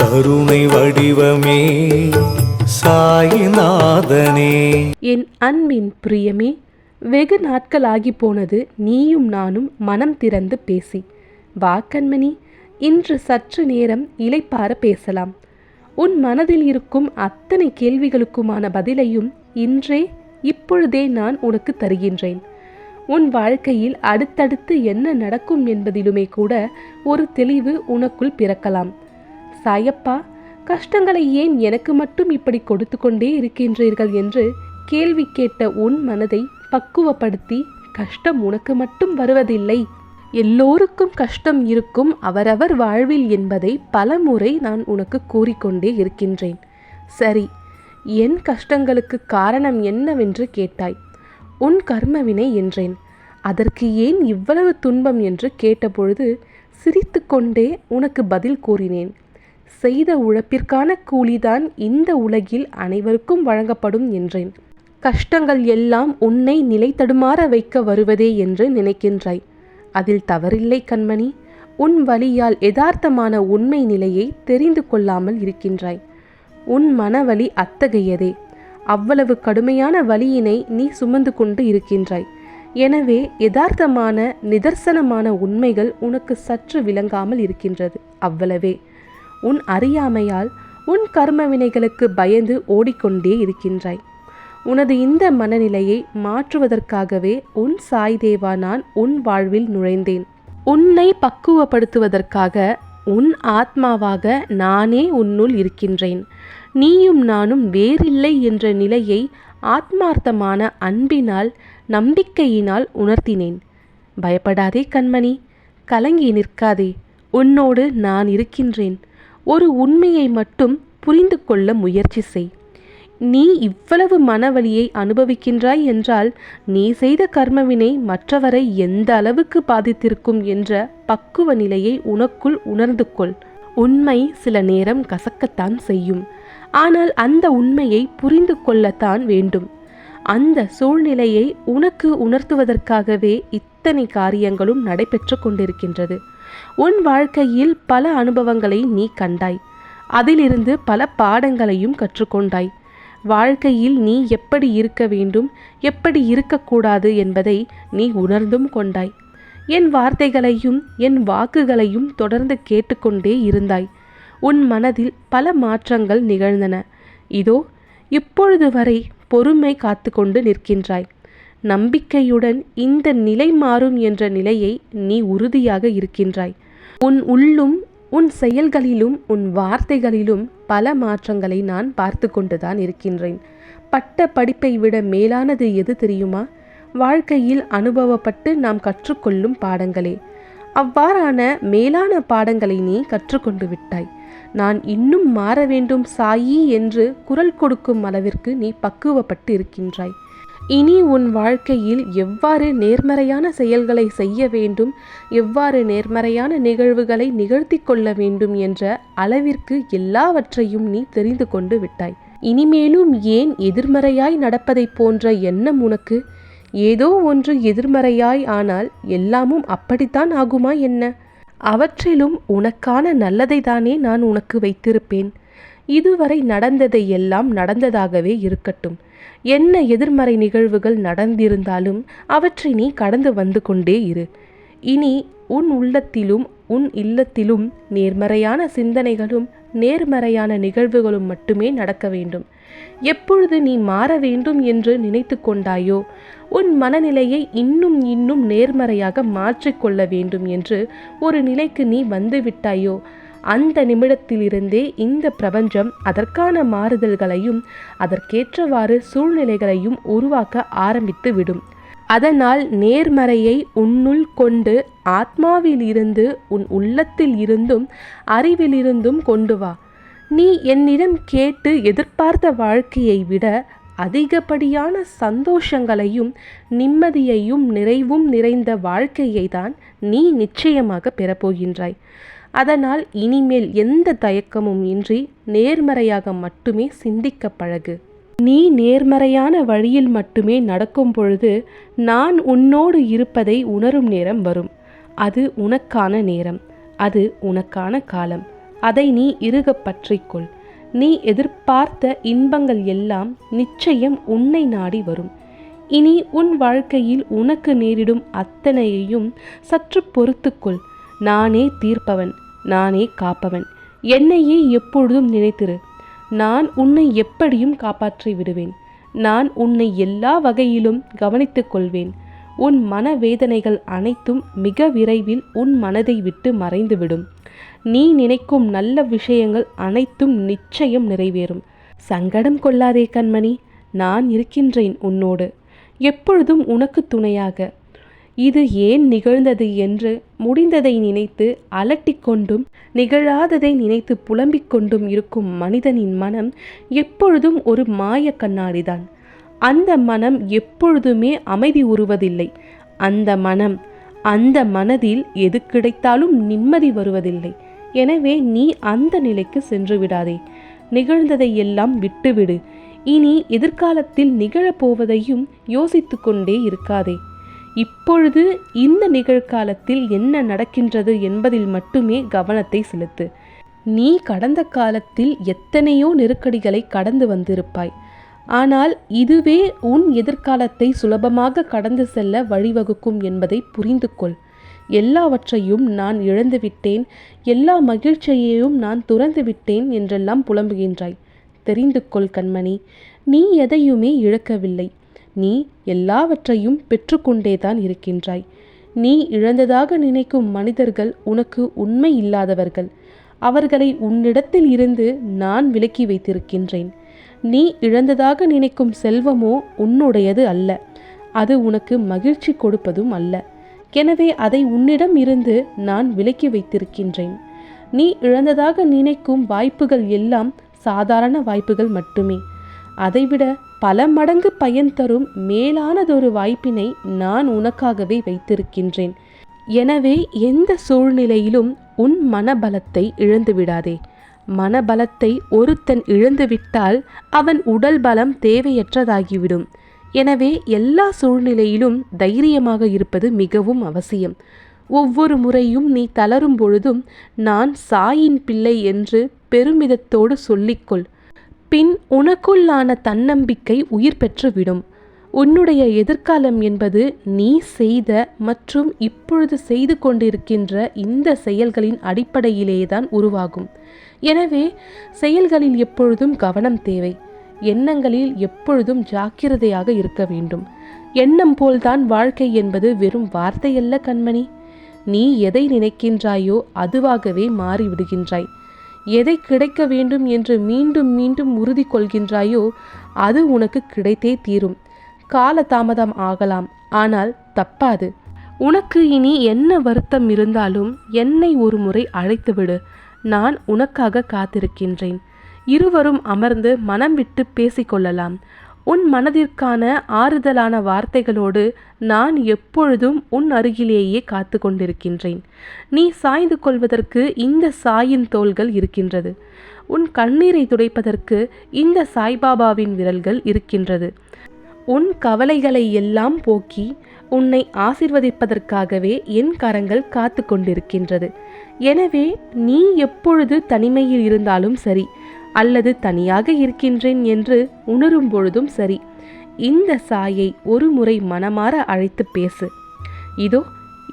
கருணை வடிவமே சாயிநாதனே. என் அன்பின் பிரியமே, வெகு நாட்களாகி போனது நீயும் நானும் மனம் திறந்து பேசி. வா கண்மணி, இன்று சற்று நேரம் இளைப்பார பேசலாம். உன் மனதில் இருக்கும் அத்தனை கேள்விகளுக்குமான பதிலையும் இன்றே இப்பொழுதே நான் உனக்கு தருகின்றேன். உன் வாழ்க்கையில் அடுத்தடுத்து என்ன நடக்கும் என்பதிலுமே கூட ஒரு தெளிவு உனக்குள் பிறக்கலாம். சாயப்பா, கஷ்டங்களை ஏன் எனக்கு மட்டும் இப்படி கொடுத்து கொண்டே இருக்கின்றீர்கள் என்று கேள்வி கேட்ட உன் மனதை பக்குவப்படுத்தி, கஷ்டம் உனக்கு மட்டும் வருவதில்லை, எல்லோருக்கும் கஷ்டம் இருக்கும் அவரவர் வாழ்வில் என்பதை பலமுறை நான் உனக்கு கூறிக்கொண்டே இருக்கின்றேன். சரி, என் கஷ்டங்களுக்கு காரணம் என்னவென்று கேட்டாய். உன் கர்மவினை என்றேன். அதற்கு ஏன் இவ்வளவு துன்பம் என்று கேட்டபொழுது சிரித்து கொண்டே உனக்கு பதில் கூறினேன். செய்த உழைப்பிற்கான கூலிதான் இந்த உலகில் அனைவருக்கும் வழங்கப்படும் என்றேன். கஷ்டங்கள் எல்லாம் உன்னை நிலை தடுமாற வைக்க வருவதே என்று நினைக்கின்றாய். அதில் தவறில்லை கண்மணி. உன் வலியால் யதார்த்தமான உண்மை நிலையை தெரிந்து கொள்ளாமல் இருக்கின்றாய். உன் மனவலி அத்தகையதே. அவ்வளவு கடுமையான வலியினை நீ சுமந்து கொண்டு இருக்கின்றாய். எனவே யதார்த்தமான நிதர்சனமான உண்மைகள் உனக்கு சற்று விளங்காமல் இருக்கின்றது, அவ்வளவே. உன் அறியாமையால் உன் கர்ம வினைகளுக்கு பயந்து ஓடிக்கொண்டே இருக்கின்றாய். உனது இந்த மனநிலையை மாற்றுவதற்காகவே உன் சாய் தேவா நான் உன் வாழ்வில் நுழைந்தேன். உன்னை பக்குவப்படுத்துவதற்காக உன் ஆத்மாவாக நானே உன்னுள் இருக்கின்றேன். நீயும் நானும் வேறில்லை என்ற நிலையை ஆத்மார்த்தமான அன்பினால் நம்பிக்கையினால் உணர்த்தினேன். பயப்படாதே கண்மணி, கலங்கி நிற்காதே. உன்னோடு நான் இருக்கின்றேன். ஒரு உண்மையை மட்டும் புரிந்து கொள்ள முயற்சி செய். நீ இவ்வளவு மனவலியை அனுபவிக்கின்றாய் என்றால் நீ செய்த கர்மவினை மற்றவரை எந்த அளவுக்கு பாதித்திருக்கும் என்ற பக்குவ நிலையை உனக்குள் உணர்ந்து கொள். உண்மை சில நேரம் கசக்கத்தான் செய்யும். ஆனால் அந்த உண்மையை புரிந்து கொள்ளத்தான் வேண்டும். அந்த சூழ்நிலையை உனக்கு உணர்த்துவதற்காகவே இத்தனை காரியங்களும் நடைபெற்று கொண்டிருக்கின்றது. உன் வாழ்க்கையில் பல அனுபவங்களை நீ கண்டாய். அதிலிருந்து பல பாடங்களையும் கற்றுக்கொண்டாய். வாழ்க்கையில் நீ எப்படி இருக்க வேண்டும், எப்படி இருக்கக்கூடாது என்பதை நீ உணர்ந்தும் கொண்டாய். என் வார்த்தைகளையும் என் வாக்குகளையும் தொடர்ந்து கேட்டுக்கொண்டே இருந்தாய். உன் மனதில் பல மாற்றங்கள் நிகழ்ந்தன. இதோ இப்பொழுது வரை பொறுமை காத்து கொண்டு நிற்கின்றாய். நம்பிக்கையுடன் இந்த நிலை மாறும் என்ற நிலையை நீ உறுதியாக இருக்கின்றாய். உன் உள்ளும் உன் செயல்களிலும் உன் வார்த்தைகளிலும் பல மாற்றங்களை நான் பார்த்து கொண்டுதான் இருக்கின்றேன். பட்ட படிப்பை விட மேலானது எது தெரியுமா? வாழ்க்கையில் அனுபவப்பட்டு நாம் கற்றுக்கொள்ளும் பாடங்களே. அவ்வாறான மேலான பாடங்களை நீ கற்றுக்கொண்டு விட்டாய். நான் இன்னும் மாற வேண்டும் சாயி என்று குரல் கொடுக்கும் அளவிற்கு நீ பக்குவப்பட்டு இருக்கின்றாய். இனி உன் வாழ்க்கையில் எவ்வாறு நேர்மறையான செயல்களை செய்ய வேண்டும், எவ்வாறு நேர்மறையான நிகழ்வுகளை நிகழ்த்தி கொள்ள வேண்டும் என்ற அளவிற்கு எல்லாவற்றையும் நீ தெரிந்து கொண்டு விட்டாய். இனிமேலும் ஏன் எதிர்மறையாய் நடப்பதை போன்ற எண்ணம் உனக்கு? ஏதோ ஒன்று எதிர்மறையாய் ஆனால் எல்லாமும் அப்படித்தான் ஆகுமா என்ன? அவற்றிலும் உனக்கான நல்லதை தானே நான் உனக்கு வைத்திருப்பேன். இதுவரை நடந்ததை எல்லாம் நடந்ததாகவே இருக்கட்டும். என்ன எதிர்மறை நிகழ்வுகள் நடந்திருந்தாலும் அவற்றை நீ கடந்து வந்து கொண்டே இரு. இனி உன் உள்ளத்திலும் உன் இல்லத்திலும் நேர்மறையான சிந்தனைகளும் நேர்மறையான நிகழ்வுகளும் மட்டுமே நடக்க வேண்டும். எப்பொழுது நீ மாற வேண்டும் என்று நினைத்து கொண்டாயோ, உன் மனநிலையை இன்னும் நேர்மறையாக மாற்றிக்கொள்ள வேண்டும் என்று ஒரு நிலைக்கு நீ வந்து விட்டாயோ, அந்த நிமிடத்திலிருந்தே இந்த பிரபஞ்சம் அதற்கான மாறுதல்களையும் அதற்கேற்றவாறு சூழ்நிலைகளையும் உருவாக்க ஆரம்பித்து விடும். அதனால் நேர்மறையை உன்னுள் கொண்டு ஆத்மாவில் இருந்து உன் உள்ளத்தில் இருந்தும் அறிவிலிருந்தும் கொண்டு வா. நீ என்னிடம் கேட்டு எதிர்பார்த்த வாழ்க்கையை விட அதிகப்படியான சந்தோஷங்களையும் நிம்மதியையும் நிறைவும் நிறைந்த வாழ்க்கையை தான் நீ நிச்சயமாக பெறப்போகின்றாய். அதனால் இனிமேல் எந்த தயக்கமும் இன்றி நேர்மறையாக மட்டுமே சிந்திக்க பழகு. நீ நேர்மறையான வழியில் மட்டுமே நடக்கும் பொழுது நான் உன்னோடு இருப்பதை உணரும் நேரம் வரும். அது உனக்கான நேரம், அது உனக்கான காலம். அதை நீ இறுகப் பற்றிக்கொள். நீ எதிர்பார்த்த இன்பங்கள் எல்லாம் நிச்சயம் உன்னை நாடி வரும். இனி உன் வாழ்க்கையில் உனக்கு நேரிடும் அத்தனையையும் சற்று பொறுத்துக்கொள். நானே தீர்ப்பவன், நானே காப்பவன். என்னையே எப்பொழுதும் நினைத்திரு. நான் உன்னை எப்படியும் காப்பாற்றி விடுவேன். நான் உன்னை எல்லா வகையிலும் கவனித்துக் கொள்வேன். உன் மனவேதனைகள் அனைத்தும் மிக விரைவில் உன் மனதை விட்டு மறைந்துவிடும். நீ நினைக்கும் நல்ல விஷயங்கள் அனைத்தும் நிச்சயம் நிறைவேறும். சங்கடம் கொள்ளாதே கண்மணி, நான் இருக்கின்றேன் உன்னோடு, எப்பொழுதும் உனக்கு துணையாக. இது ஏன் நிகழ்ந்தது என்று முடிந்ததை நினைத்து அலட்டிக்கொண்டும் நிகழாததை நினைத்து புலம்பிக் கொண்டும் இருக்கும் மனிதனின் மனம் எப்பொழுதும் ஒரு மாய கண்ணாடிதான். அந்த மனம் எப்பொழுதுமே அமைதி உறுவதில்லை. அந்த மனதில் எது கிடைத்தாலும் நிம்மதி வருவதில்லை. எனவே நீ அந்த நிலைக்கு சென்று விடாதே. நிகழ்ந்ததை எல்லாம் விட்டுவிடு. இனி எதிர்காலத்தில் நிகழப்போவதையும் யோசித்து கொண்டே இருக்காதே. இப்பொழுது இந்த நிகழ்காலத்தில் என்ன நடக்கின்றது என்பதில் மட்டுமே கவனத்தை செலுத்து. நீ கடந்த காலத்தில் எத்தனையோ நெருக்கடிகளை கடந்து வந்திருப்பாய். ஆனால் இதுவே உன் எதிர்காலத்தை சுலபமாக கடந்து செல்ல வழிவகுக்கும் என்பதை புரிந்து கொள். எல்லாவற்றையும் நான் இழந்துவிட்டேன், எல்லா மகிழ்ச்சியையும் நான் துறந்து விட்டேன் என்றெல்லாம் புலம்புகின்றாய். தெரிந்து கொள் கண்மணி, நீ எதையுமே இழக்கவில்லை. நீ எல்லாவற்றையும் பெற்றுக்கொண்டேதான் இருக்கின்றாய். நீ இழந்ததாக நினைக்கும் மனிதர்கள் உனக்கு உண்மை இல்லாதவர்கள். அவர்களை உன்னிடத்தில் இருந்து நான் விலக்கி வைத்திருக்கின்றேன். நீ இழந்ததாக நினைக்கும் செல்வமோ உன்னுடையது அல்ல. அது உனக்கு மகிழ்ச்சி கொடுப்பதும் அல்ல. எனவே அதை உன்னிடம் இருந்து நான் விலக்கி வைத்திருக்கின்றேன். நீ இழந்ததாக நினைக்கும் வாய்ப்புகள் எல்லாம் சாதாரண வாய்ப்புகள் மட்டுமே. அதைவிட பல மடங்கு பயன் தரும் மேலானதொரு வாய்ப்பினை நான் உனக்காகவே வைத்திருக்கின்றேன். எனவே எந்த சூழ்நிலையிலும் உன் மனபலத்தை இழந்து விடாதே. மனபலத்தை ஒருத்தன் இழந்துவிட்டால் அவன் உடல் பலம் தேவையற்றதாகிவிடும். எனவே எல்லா சூழ்நிலையிலும் தைரியமாக இருப்பது மிகவும் அவசியம். ஒவ்வொரு முறையும் நீ தளரும் பொழுதும் நான் சாயின் பிள்ளை என்று பெருமிதத்தோடு சொல்லிக்கொள். பின் உனக்குள்ளான தன்னம்பிக்கை உயிர் பெற்றுவிடும். உன்னுடைய எதிர்காலம் என்பது நீ செய்த மற்றும் இப்பொழுது செய்து கொண்டிருக்கின்ற இந்த செயல்களின் அடிப்படையிலேதான் உருவாகும். எனவே செயல்களில் எப்பொழுதும் கவனம் தேவை. எண்ணங்களில் எப்பொழுதும் ஜாக்கிரதையாக இருக்க வேண்டும். எண்ணம் போல்தான் வாழ்க்கை என்பது வெறும் வார்த்தையல்ல கண்மணி. நீ எதை நினைக்கின்றாயோ அதுவாகவே மாறிவிடுகின்றாய். எதை கிடைக்க வேண்டும் என்று மீண்டும் மீண்டும் உறுதி கொள்கின்றாயோ அது உனக்கு கிடைத்தே தீரும். கால தாமதம் ஆகலாம், ஆனால் தப்பாது. உனக்கு இனி என்ன வருத்தம் இருந்தாலும் என்னை ஒரு முறை அழைத்துவிடு. நான் உனக்காக காத்திருக்கின்றேன். இருவரும் அமர்ந்து மனம் விட்டு பேசிக்கொள்ளலாம். உன் மனதிற்கான ஆறுதலான வார்த்தைகளோடு நான் எப்பொழுதும் உன் அருகிலேயே காத்து கொண்டிருக்கின்றேன். நீ சாய்ந்து கொள்வதற்கு இந்த சாயின் தோள்கள் இருக்கின்றது. உன் கண்ணீரை துடைப்பதற்கு இந்த சாய்பாபாவின் விரல்கள் இருக்கின்றது. உன் கவலைகளை எல்லாம் போக்கி உன்னை ஆசிர்வதிப்பதற்காகவே என் கரங்கள் காத்து கொண்டிருக்கின்றது. எனவே நீ எப்பொழுது தனிமையில் இருந்தாலும் சரி, அல்லது தனியாக இருக்கின்றேன் என்று உணரும் பொழுதும் சரி, இந்த சாயை ஒரு முறை மனமாற அழைத்து பேசு. இதோ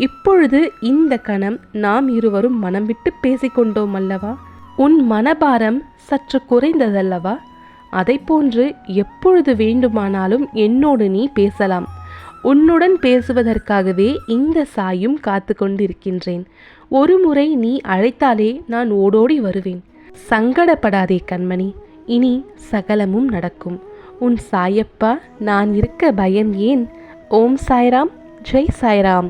இப்பொழுது இந்த கணம் நாம் இருவரும் மனம் விட்டு பேசிக்கொண்டோம் அல்லவா? உன் மனபாரம் சற்று குறைந்ததல்லவா? அதைப்போன்று எப்பொழுது வேண்டுமானாலும் என்னோடு நீ பேசலாம். உன்னுடன் பேசுவதற்காகவே இந்த சாயும் காத்து கொண்டிருக்கின்றேன். ஒரு முறை நீ அழைத்தாலே நான் ஓடோடி வருவேன். சங்கடப்படாதே கண்மணி, இனி சகலமும் நடக்கும். உன் சாயப்பா நான் இருக்க பயம் ஏன்? ஓம் சாய்ராம், ஜெய் சாய்ராம்.